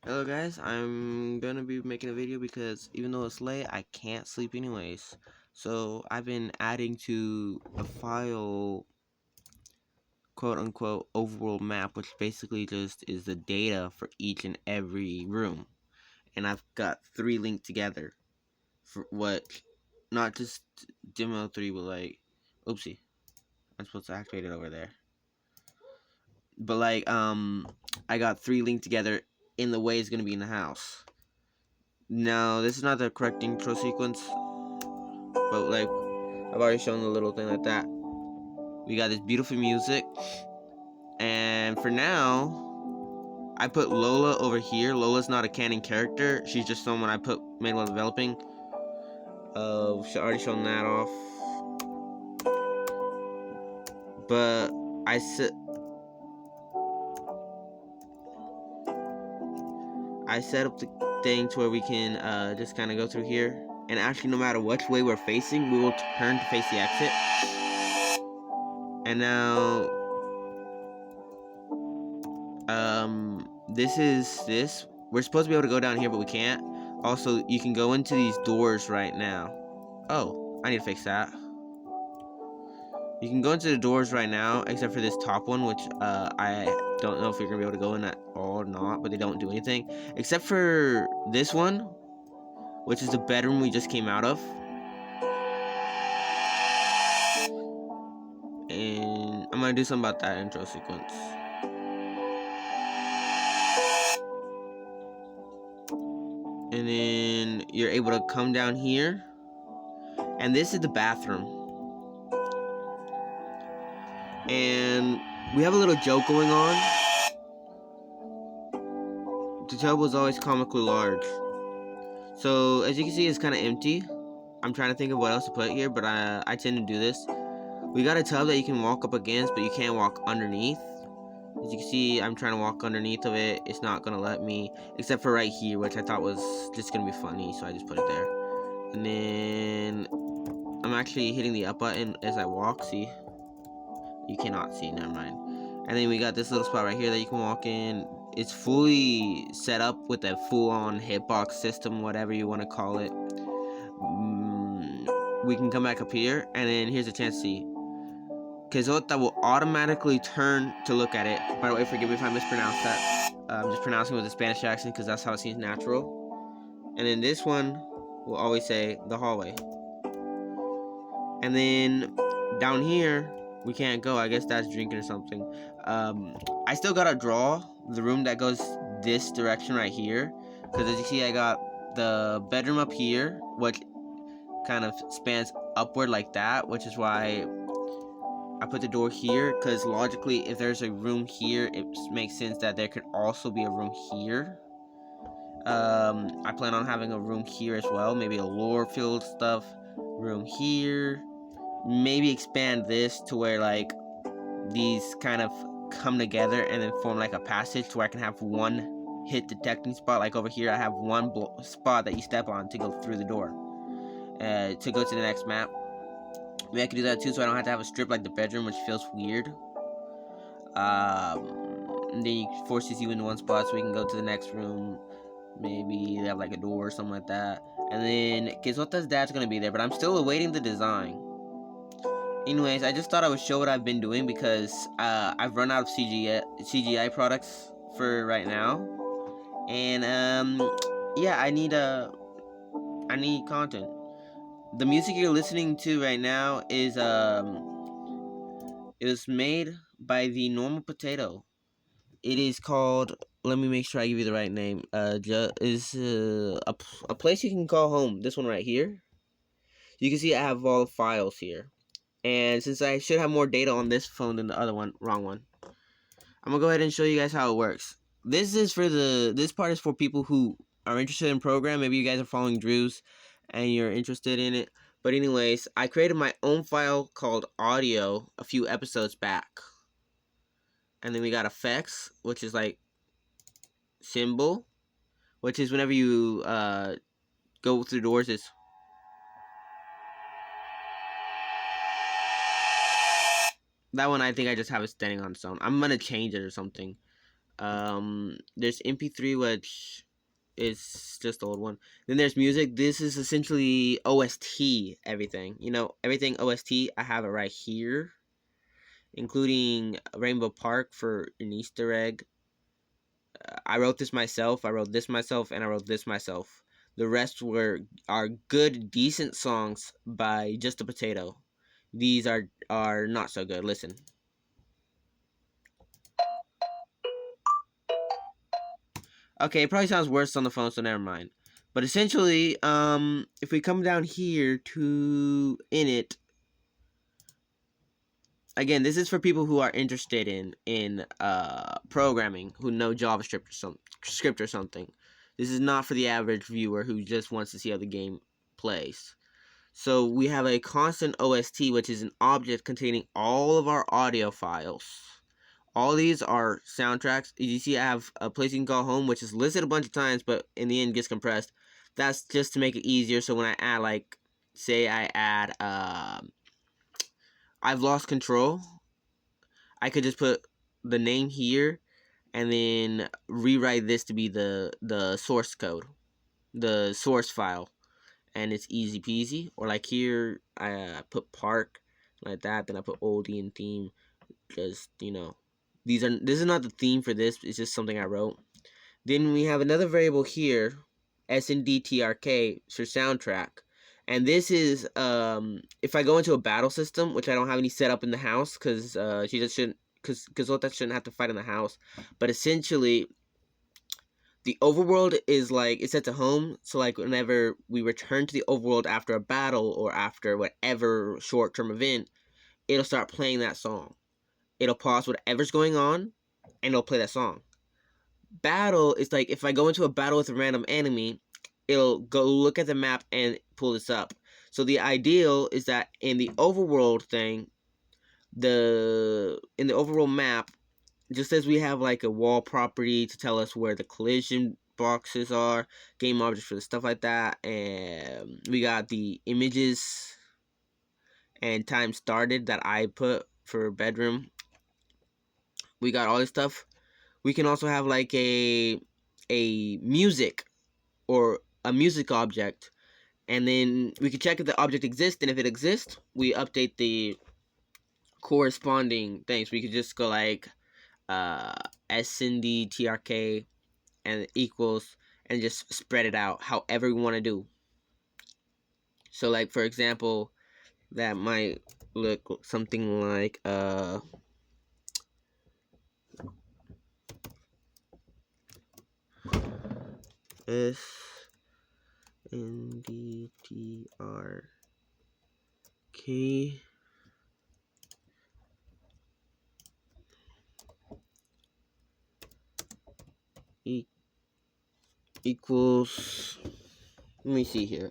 Hello guys, I'm gonna be making a video because even though it's late, I can't sleep anyways. So I've been adding to a file, quote unquote, overworld map, which basically just is the data for each and every room. And I've got 3 linked together for what, not just demo 3, but like, oopsie, I'm supposed to activate it over there. But like, I got 3 linked together in the way it's gonna be in the house. Now, this is not the correct intro sequence, but like I've already shown the little thing like that. We got this beautiful music, and for now, I put Lola over here. Lola's not a canon character; she's just someone I made while developing. Already shown that off, but I set up the thing to where we can just kind of go through here, and actually, no matter which way we're facing, we will turn to face the exit. And now this. We're supposed to be able to go down here, but we can't. Also, you can go into these doors right now. Oh, I need to fix that. You can go into the doors right now, except for this top one, which I don't know if you're gonna be able to go in at all or not, but they don't do anything. Except for this one, which is the bedroom we just came out of. And I'm gonna do something about that intro sequence. And then you're able to come down here. And this is the bathroom. And we have a little joke going on. The tub was always comically large. So, as you can see, it's kind of empty. I'm trying to think of what else to put here, but I tend to do this. We got a tub that you can walk up against, but you can't walk underneath. As you can see, I'm trying to walk underneath of it. It's not going to let me, except for right here, which I thought was just going to be funny, so I just put it there. And then I'm actually hitting the up button as I walk. See? You cannot see, never mind. And then we got this little spot right here that you can walk in. It's fully set up with a full-on hitbox system, whatever you want to call it. We can come back up here, and then here's a chance to see. Quezota will automatically turn to look at it. By the way, forgive me if I mispronounce that. I'm just pronouncing with a Spanish accent because that's how it seems natural. And then this one will always say the hallway. And then down here, we can't go. I guess that's drinking or something. I still gotta draw the room that goes this direction right here. Because as you see, I got the bedroom up here, which kind of spans upward like that, which is why I put the door here. Because logically, if there's a room here, it makes sense that there could also be a room here. I plan on having a room here as well. Maybe a lore field stuff. Room here. Maybe expand this to where like these kind of come together and then form like a passage to where I can have one hit detecting spot. Like over here, I have one spot that you step on to go through the door to go to the next map. Maybe I could do that too, so I don't have to have a strip like the bedroom, which feels weird. And then it forces you into one spot so we can go to the next room. Maybe they have like a door or something like that. And then Kizota's dad's gonna be there, but I'm still awaiting the design. Anyways, I just thought I would show what I've been doing because I've run out of CGI products for right now, and yeah, I need content. The music you're listening to right now is it was made by the Normal Potato. It is called. Let me make sure I give you the right name. Is a place you can call home. This one right here. You can see I have all the files here. And since I should have more data on this phone than the other one, wrong one, I'm gonna go ahead and show you guys how it works. This part is for people who are interested in program. Maybe you guys are following Drew's and you're interested in it. But anyways, I created my own file called audio a few episodes back. And then we got effects, which is like symbol, which is whenever you go through doors, it's that one. I think I just have it standing on its own. I'm gonna change it or something. There's MP3, which is just the old one. Then there's music. This is essentially OST everything. You know, everything OST. I have it right here, including Rainbow Park for an Easter egg. I wrote this myself. I wrote this myself, and I wrote this myself. The rest are good, decent songs by Just a Potato. These are not so good. Listen. Okay, it probably sounds worse on the phone, so never mind. But essentially, if we come down here to Init, again, this is for people who are interested in programming, who know JavaScript or script or something. This is not for the average viewer who just wants to see how the game plays. So we have a constant OST, which is an object containing all of our audio files. All these are soundtracks. You see I have a place you can call home, which is listed a bunch of times, but in the end gets compressed. That's just to make it easier. So when I add, like, say I add, I've lost control, I could just put the name here and then rewrite this to be the source code, the source file, and it's easy peasy. Or like here, I put park like that, then I put oldie and theme. Just, you know, this is not the theme for this. It's just something I wrote. Then we have another variable here, SNDTRK for soundtrack. And this is if I go into a battle system, which I don't have any set up in the house because she just shouldn't, because Ota shouldn't have to fight in the house. But essentially, the overworld is like, it's set to home. So like whenever we return to the overworld after a battle or after whatever short-term event, it'll start playing that song. It'll pause whatever's going on and it'll play that song. Battle is like, if I go into a battle with a random enemy, it'll go look at the map and pull this up. So the ideal is that in the overworld thing, in the overworld map, just as we have like a wall property to tell us where the collision boxes are, game objects for the stuff like that, and we got the images and time started that I put for bedroom. We got all this stuff. We can also have like a music or a music object, and then we can check if the object exists, and if it exists, we update the corresponding things. We could just go like SNDTRK and equals, and just spread it out however we want to do. So like, for example, that might look something like SNDTRK equals, let me see here,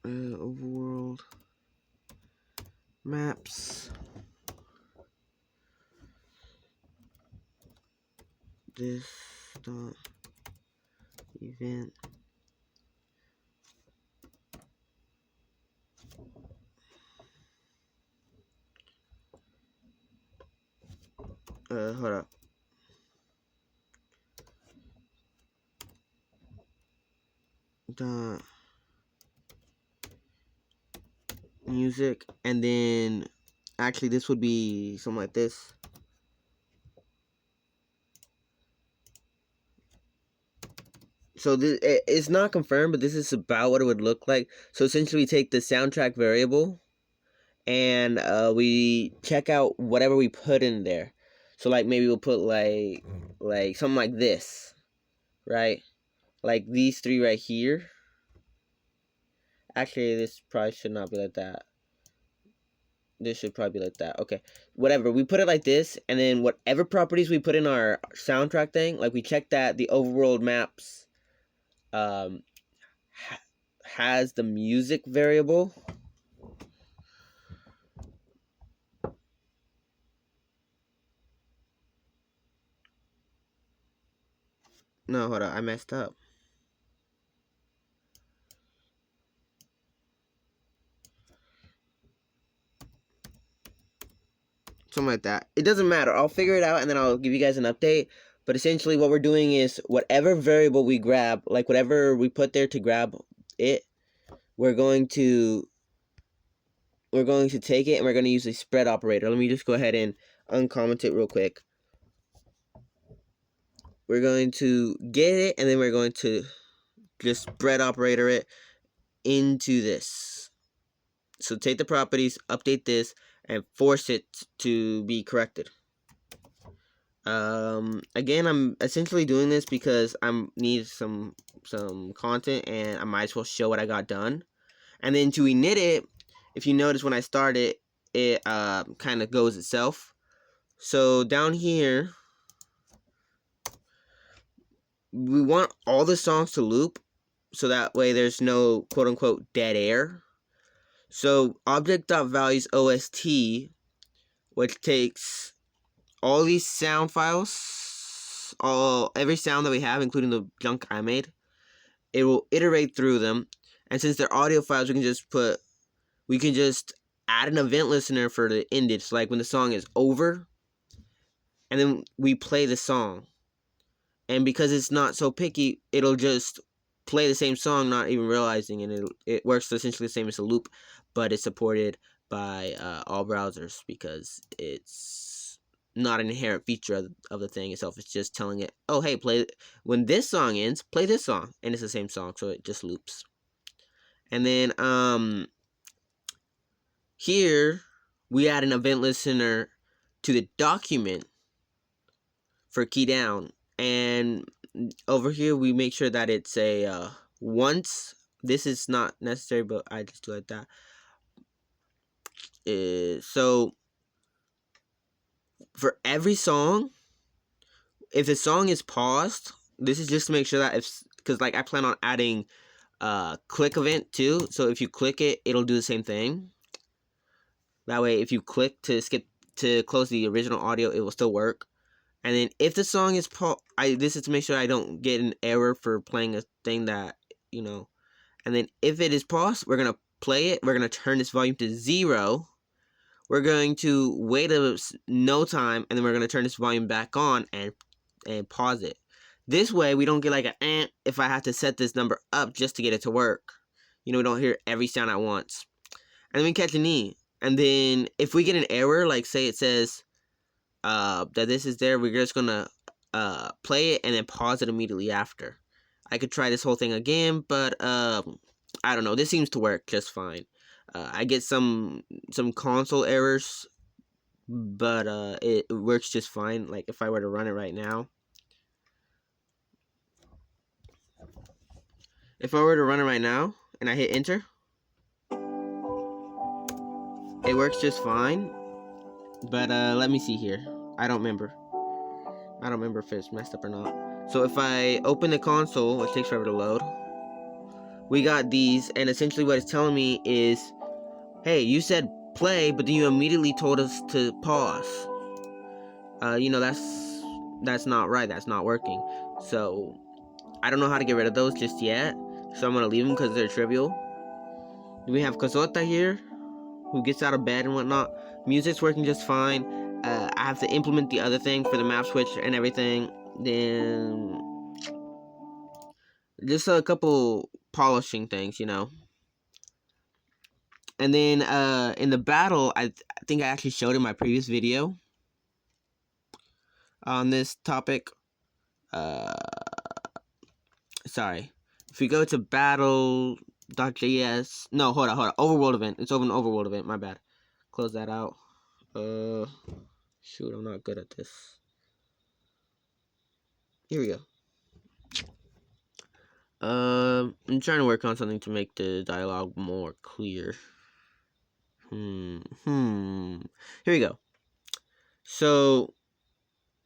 overworld maps, this dot event hold up, dot music, and then actually this would be something like this. So this, it's not confirmed, but this is about what it would look like. So essentially we take the soundtrack variable and we check out whatever we put in there. So like maybe we'll put like something like this, right? Like these three right here. Actually, this probably should not be like that. This should probably be like that. Okay, whatever. We put it like this, and then whatever properties we put in our soundtrack thing, like we check that the overworld maps has the music variable. No, hold on, I messed up. something like that. It doesn't matter. I'll figure it out and then I'll give you guys an update. But essentially what we're doing is whatever variable we grab, like whatever we put there to grab it, we're going to take it and we're going to use a spread operator. Let me just go ahead and uncomment it real quick. We're going to get it and then we're going to just spread operator it into this. So take the properties, update this, and force it to be corrected. Again, I'm essentially doing this because I need some content and I might as well show what I got done. And then to init it, if you notice when I start it, it kind of goes itself. So down here, we want all the songs to loop, so that way there's no quote-unquote dead air. So object.values OST, which takes all these sound files, every sound that we have, including the junk I made, it will iterate through them. And since they're audio files, we can just add an event listener for the ended. So like when the song is over, and then we play the song. And because it's not so picky, it'll just play the same song, not even realizing, and it works essentially the same as a loop, but it's supported by all browsers because it's not an inherent feature of the thing itself. It's just telling it, oh, hey, when this song ends, play this song, and it's the same song, so it just loops. And then here we add an event listener to the document for key down, and over here we make sure that it's a once. This is not necessary, but I just do like that. So for every song, if the song is paused, this is just to make sure that because like I plan on adding click event too, so if you click it, it'll do the same thing. That way if you click to close the original audio, it will still work. And then if the song is this is to make sure I don't get an error for playing a thing that, you know. And then if it is paused, we're going to play it. We're going to turn this volume to 0. We're going to wait no time, and then we're going to turn this volume back on and pause it. This way, we don't get like if I have to set this number up just to get it to work. You know, we don't hear every sound at once. And then we catch an E. And then if we get an error, like say it says that this is there, we're just going to play it and then pause it immediately after. I could try this whole thing again, but I don't know. This seems to work just fine. I get some console errors, but it works just fine. Like if I were to run it right now. If I were to run it right now and I hit enter, it works just fine. But let me see here. I don't remember if it's messed up or not. So if I open the console, which takes forever to load, we got these, and essentially what it's telling me is, hey, you said play, but then you immediately told us to pause. You know, that's not right. That's not working. So I don't know how to get rid of those just yet. So I'm gonna leave them because they're trivial. We have Kazota here, who gets out of bed and whatnot. Music's working just fine. I have to implement the other thing for the map switch and everything. Then just a couple polishing things, you know. And then in the battle, I think I actually showed in my previous video on this topic. Sorry. If we go to battle.js, no, hold on. Overworld event. It's over an overworld event. My bad. Close that out. Shoot, I'm not good at this. Here we go. I'm trying to work on something to make the dialogue more clear. Here we go. So,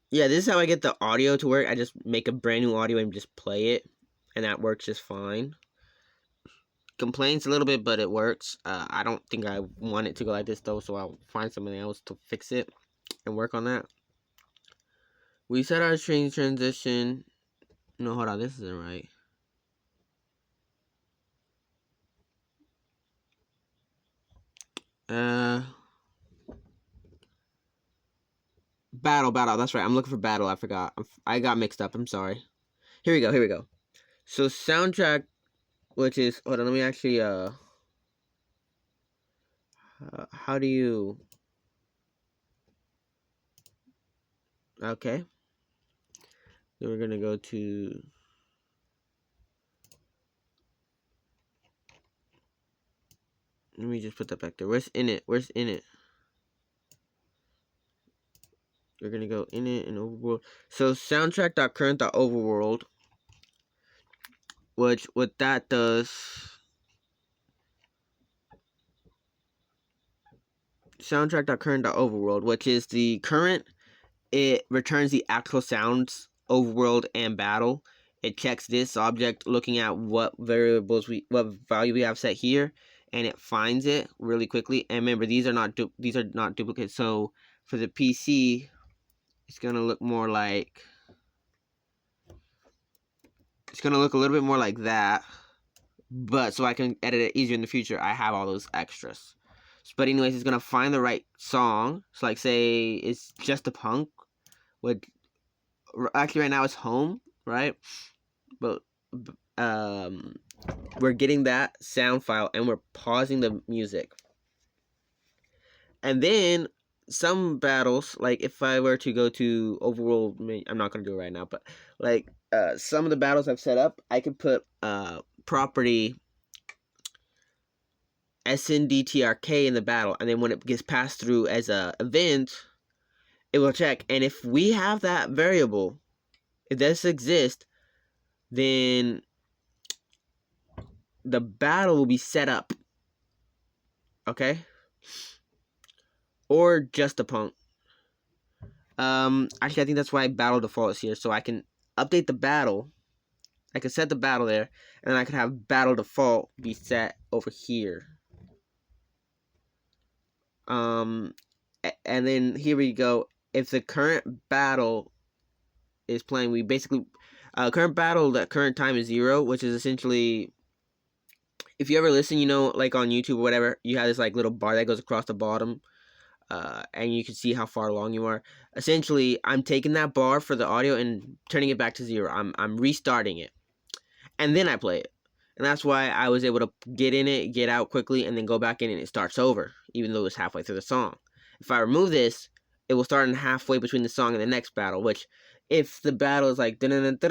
yeah, this is how I get the audio to work. I just make a brand new audio and just play it, and that works just fine. Complains a little bit, but it works. I don't think I want it to go like this, though, so I'll find something else to fix it and work on that. We set our string transition. No, hold on, this isn't right. Battle. That's right. I'm looking for battle. I forgot. I got mixed up. I'm sorry. Here we go. So soundtrack, which is, hold on. Let me actually how do you? Okay. Then we're gonna go to. Let me just put that back there. Where's in it? We're gonna go in it and overworld. So soundtrack.current.overworld, which what that does. Soundtrack.current.overworld, which is the current. It returns the actual sounds, overworld, and battle. It checks this object, looking at what what value we have set here, and it finds it really quickly. And remember, these are not duplicates. So for the PC, it's gonna look more like. It's gonna look a little bit more like that, but so I can edit it easier in the future, I have all those extras. But anyways, it's gonna find the right song. So like, say it's Just a Punk, which actually right now it's Home, right? But we're getting that sound file and we're pausing the music. And then some battles, like if I were to go to Overworld, I'm not gonna do it right now, but like some of the battles I've set up, I can put property SNDTRK in the battle, and then when it gets passed through as a event, it will check. And if we have that variable, if this exists, then the battle will be set up. Okay? Or Just a Punk. Actually, I think that's why battle default is here, so I can update the battle. I can set the battle there, and then I can have battle default be set over here. And then here we go. If the current battle is playing, we basically current battle at current time is 0, which is essentially, if you ever listen, you know, like on YouTube or whatever, you have this like little bar that goes across the bottom. And you can see how far along you are. Essentially, I'm taking that bar for the audio and turning it back to 0. I'm restarting it, and then I play it. And that's why I was able to get in it, get out quickly, and then go back in and it starts over, even though it's halfway through the song. If I remove this, it will start in halfway between the song and the next battle, which if the battle is like and it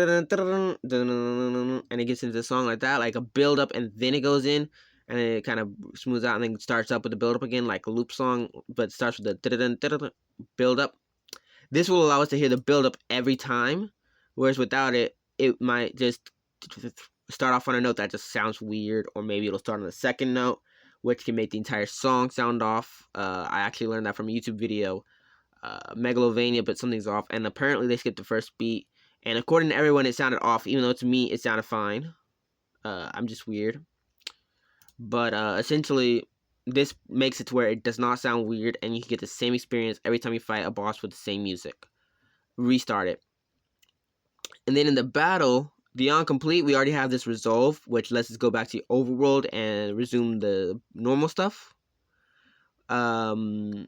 gets into the song like that, like a build up and then it goes in, and then it kind of smooths out and then starts up with the build up again, like a loop song, but it starts with the build up. This will allow us to hear the build up every time, whereas without it, it might just start off on a note that just sounds weird, or maybe it'll start on the second note, which can make the entire song sound off. I actually learned that from a YouTube video, Megalovania, but something's off, and apparently they skipped the first beat, and according to everyone, it sounded off, even though to me, it sounded fine. I'm just weird. But essentially, this makes it to where it does not sound weird, and you can get the same experience every time you fight a boss with the same music. Restart it. And then in the battle, the on-complete, we already have this resolve, which lets us go back to the overworld and resume the normal stuff. We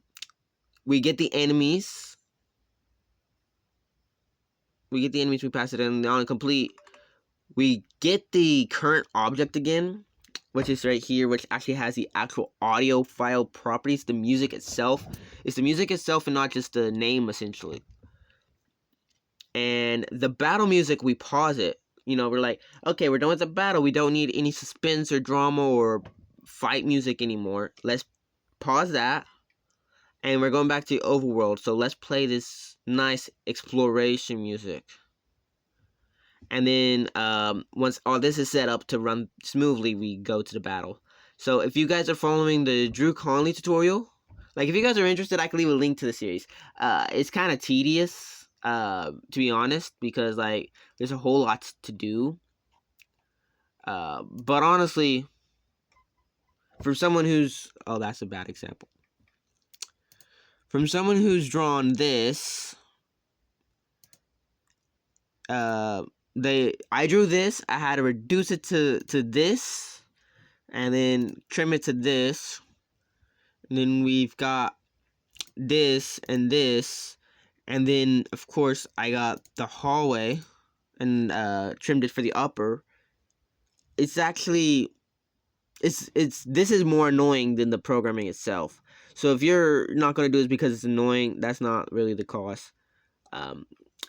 get the enemies. We pass it in. The on-complete, we get the current object again, which is right here, which actually has the actual audio file properties. The music itself. It's the music itself and not just the name, essentially. And the battle music, we pause it. You know, we're like, okay, we're done with the battle. We don't need any suspense or drama or fight music anymore. Let's pause that. And we're going back to overworld. So let's play this nice exploration music. And then once all this is set up to run smoothly, we go to the battle. So if you guys are following the Drew Conley tutorial, like if you guys are interested, I can leave a link to the series. It's kind of tedious, to be honest, because like there's a whole lot to do. But honestly, for someone who's, oh, that's a bad example. From someone who's drawn this, I drew this. I had to reduce it to this, and then trim it to this. And then we've got this and this, And then, of course, I got the hallway and trimmed it for the upper. It's actually, this is more annoying than the programming itself. So if you're not going to do this because it's annoying, that's not really the cause.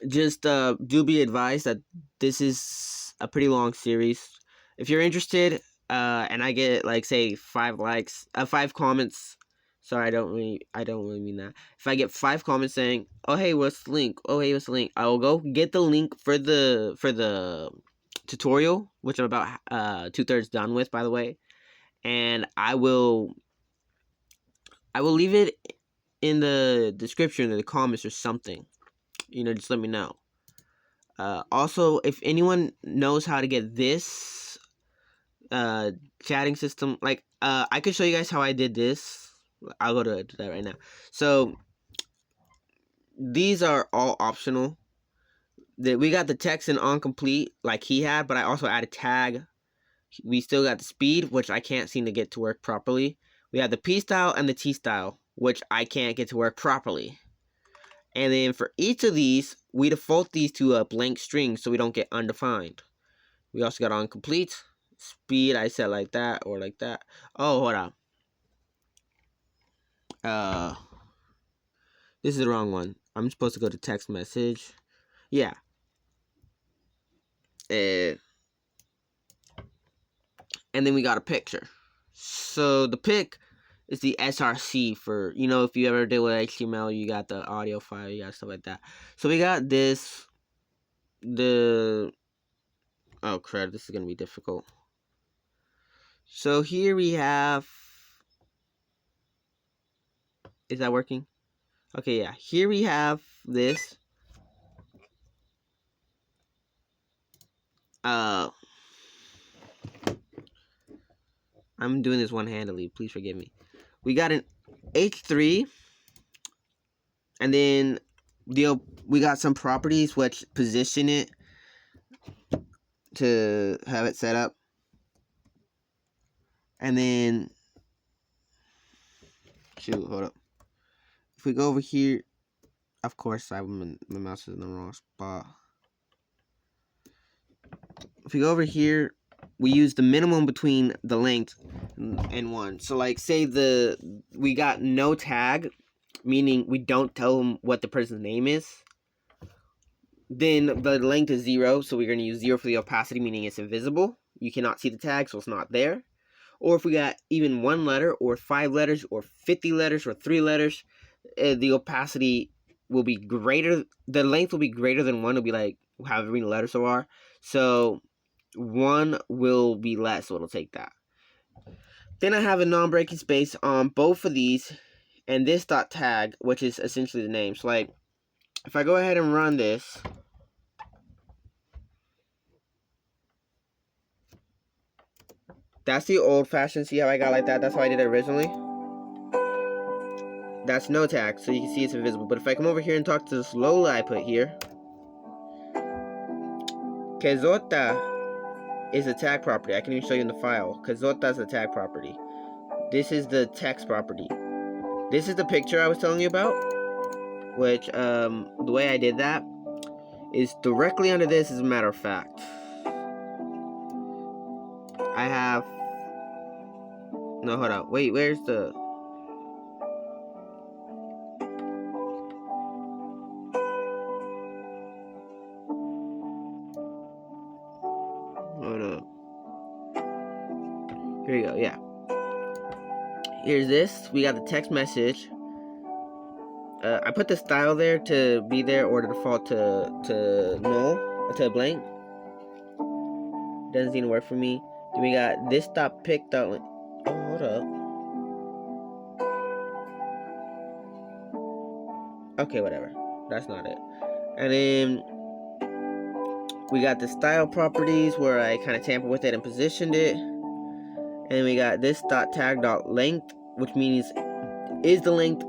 Just do be advised that this is a pretty long series. If you're interested, and I get like say 5 likes, 5 comments. Sorry, I don't really mean that. If I get 5 comments saying, "Oh hey, what's the link? Oh hey, what's the link?" I will go get the link for the tutorial, which I'm about 2/3 done with, by the way, and I will leave it in the description or the comments or something. Just let me know. Also, if anyone knows how to get this chatting system, like I could show you guys how I did this. I'll go to that right now. So these are all optional. We got the text and on complete like he had, but I also added tag. We still got the speed, which I can't seem to get to work properly. We have the P style and the T style, which I can't get to work properly. And then for each of these, we default these to a blank string so we don't get undefined. We also got on complete. Speed, I set like that or like that. Oh, hold on. This is the wrong one. I'm supposed to go to text message. Yeah. And then we got a picture. So the pic is the SRC for, if you ever deal with HTML, you got the audio file, you got stuff like that. So we got this. Oh crap, this is gonna be difficult. So here we have, is that working? Okay, yeah. Here we have this. I'm doing this one-handedly. Please forgive me. We got an H3, and then we got some properties which position it to have it set up. And then, shoot, hold up. If we go over here, of course, my mouse is in the wrong spot. If we go over here, we use the minimum between the length and one. So like say we got no tag, meaning we don't tell them what the person's name is. Then the length is 0, so we're going to use 0 for the opacity, meaning it's invisible. You cannot see the tag, so it's not there. Or if we got even 1 letter, or 5 letters, or 50 letters, or 3 letters, the opacity will be greater. The length will be greater than 1. It'll be like however many letters there are. So 1 will be less, so it'll take that. Then I have a non-breaking space on both of these, and this .tag, which is essentially the name. So like, if I go ahead and run this, that's the old-fashioned. See how I got like that? That's how I did it originally. That's no tag, so you can see it's invisible. But if I come over here and talk to this Lola I put here, Kezota is a tag property. I can even show you in the file. Kezota is a tag property. This is the text property. This is the picture I was telling you about, which the way I did that is directly under this, as a matter of fact. I have, no, hold on, wait, where's the, hold up, here you go, yeah. Here's this, we got the text message. I put the style there to be there, or to default to null, to blank. Doesn't seem to work for me. Then we got this .pic. Oh, hold up. Okay, whatever. That's not it. And then we got the style properties where I kind of tampered with it and positioned it. And we got this .tag.length, which means is the length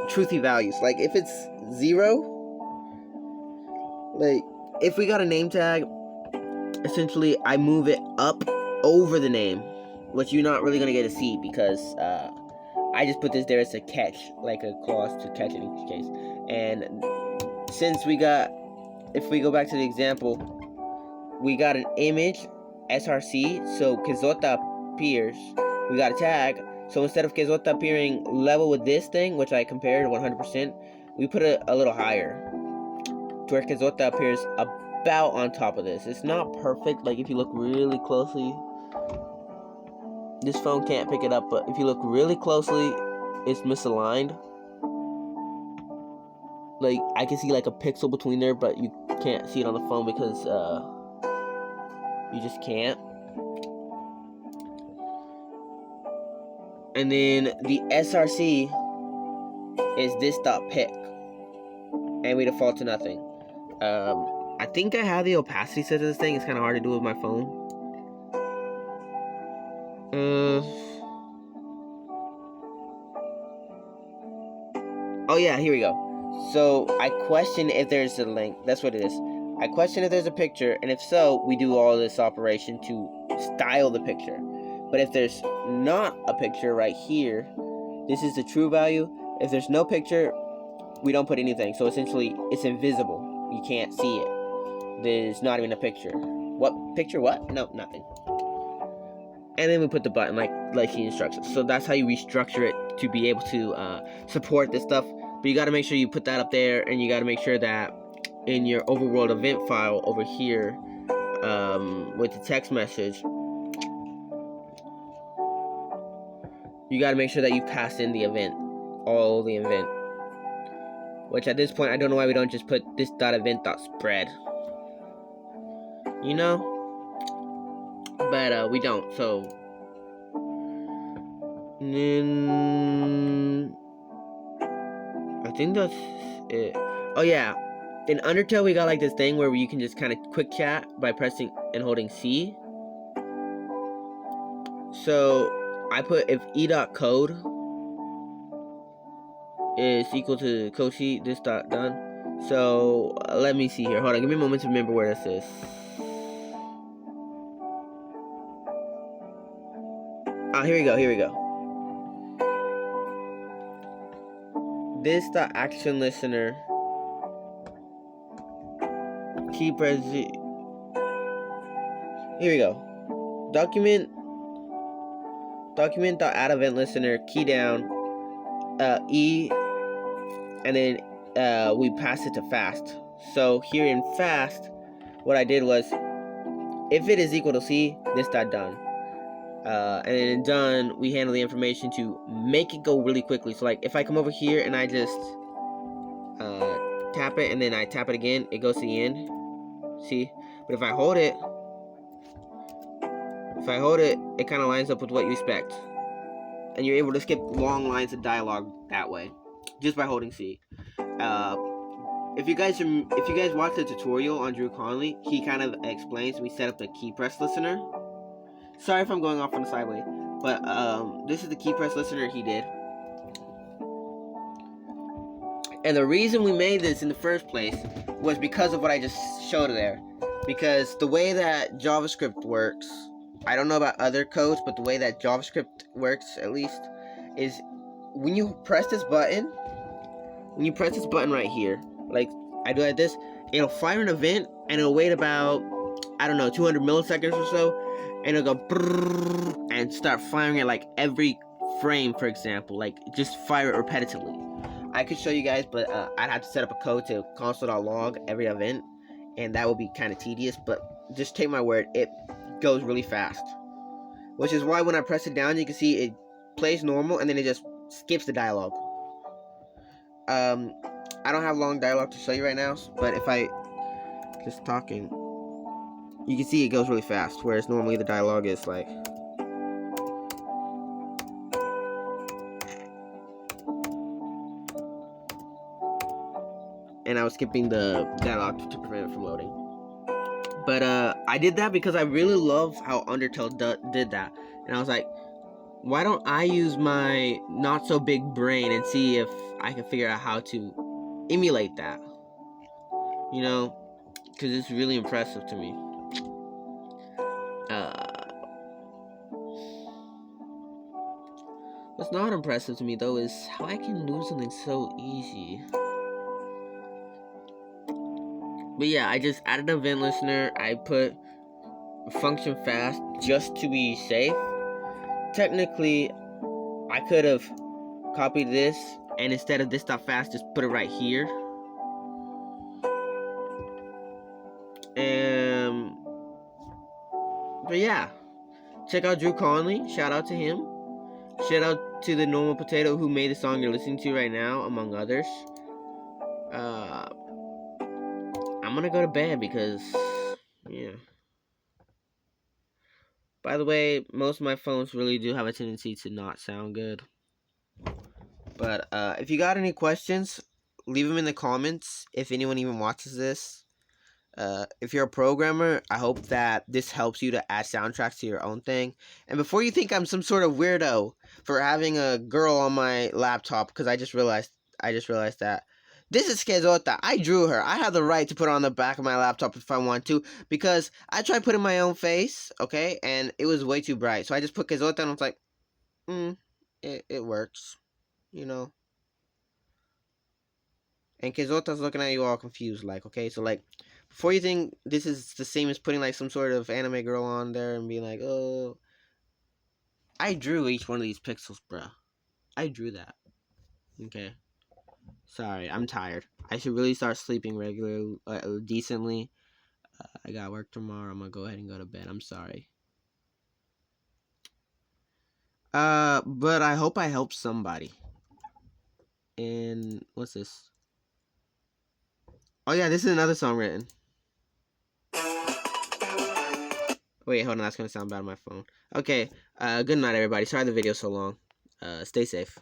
truthy values. Like if it's 0, like if we got a name tag, essentially I move it up over the name, which you're not really gonna get to see because I just put this there as a catch, like a clause to catch in each case. And since we got, if we go back to the example, we got an image src, so Kezota appears. We got a tag, so instead of Kezota appearing level with this thing, which I compared 100%, we put it a little higher, to where Kezota appears about on top of this. It's not perfect, like if you look really closely, this phone can't pick it up, but if you look really closely, it's misaligned. Like, I can see like a pixel between there, but you can't see it on the phone because you just can't. And then the src is this dot pick, and we default to nothing. I think I have the opacity set to this thing. It's kind of hard to do with my phone. Oh yeah, here we go. So I question if there's a link. That's what it is. I question if there's a picture, and if so, we do all this operation to style the picture. But if there's not a picture right here, this is the true value. If there's no picture, we don't put anything. So essentially, it's invisible. You can't see it. There's not even a picture. What picture? What? No, nothing. And then we put the button like she instructs us. So that's how you restructure it to be able to support this stuff. But you got to make sure you put that up there, and you got to make sure that in your overworld event file over here with the text message, you got to make sure that you pass in the event, all the event. Which at this point, I don't know why we don't just put this .event.spread. You know? But we don't, so. And then I think that's it. Oh yeah, in Undertale we got like this thing where you can just kind of quick chat by pressing and holding C. So I put if e.code is equal to Koshi this dot done. So let me see here. Hold on, give me a moment to remember where this is. Here we go. This dot action listener key press. Here we go. Document dot add event listener key down E, and then we pass it to fast. So here in fast, what I did was if it is equal to C, this dot done. And then in done, we handle the information to make it go really quickly. So like if I come over here and I just tap it and then I tap it again, it goes to the end. See? But if I hold it, it kind of lines up with what you expect. And you're able to skip long lines of dialogue that way, just by holding C. If you guys watch the tutorial on Drew Conley, he kind of explains we set up the key press listener. Sorry if I'm going off on the sideway, but this is the key press listener he did. And the reason we made this in the first place was because of what I just showed there. Because the way that JavaScript works, I don't know about other codes, but the way that JavaScript works, at least, is when you press this button right here, like I do like this, it'll fire an event, and it'll wait about, I don't know, 200 milliseconds or so, and it'll go brrrr, and start firing it like every frame, for example, like just fire it repetitively. I could show you guys, but I'd have to set up a code to console.log every event, and that would be kind of tedious, but just take my word, it goes really fast. Which is why when I press it down, you can see it plays normal, and then it just skips the dialogue. I don't have long dialogue to show you right now, but if I just talking, you can see it goes really fast, whereas normally the dialogue is like, and I was skipping the dialogue to prevent it from loading. But I did that because I really love how Undertale did that, and I was like, why don't I use my not so big brain and see if I can figure out how to emulate that, you know, because it's really impressive to me. What's not impressive to me though is how I can lose something so easy. But yeah, I just added a event listener. I put function fast just to be safe. Technically, I could have copied this and instead of this.fast, just put it right here. But yeah, check out Drew Conley. Shout out to him. Shout out to the Normal Potato who made the song you're listening to right now, among others. I'm gonna go to bed because, yeah. By the way, most of my phones really do have a tendency to not sound good. But if you got any questions, leave them in the comments if anyone even watches this. If you're a programmer, I hope that this helps you to add soundtracks to your own thing. And before you think I'm some sort of weirdo for having a girl on my laptop, because I just realized that this is Skezota. I drew her. I have the right to put her on the back of my laptop if I want to, because I tried putting my own face, okay, and it was way too bright. So I just put Skezota and I was like, it works, you know. And Kezota's looking at you all confused, like, okay, so, like, before you think this is the same as putting, like, some sort of anime girl on there and being like, oh, I drew each one of these pixels, bruh. I drew that. Okay. Sorry, I'm tired. I should really start sleeping regularly, decently. I got work tomorrow. I'm gonna go ahead and go to bed. I'm sorry. But I hope I helped somebody. And what's this? Oh yeah, this is another song written. Wait, hold on. That's gonna sound bad on my phone. Okay. Good night, everybody. Sorry the video's so long. Stay safe.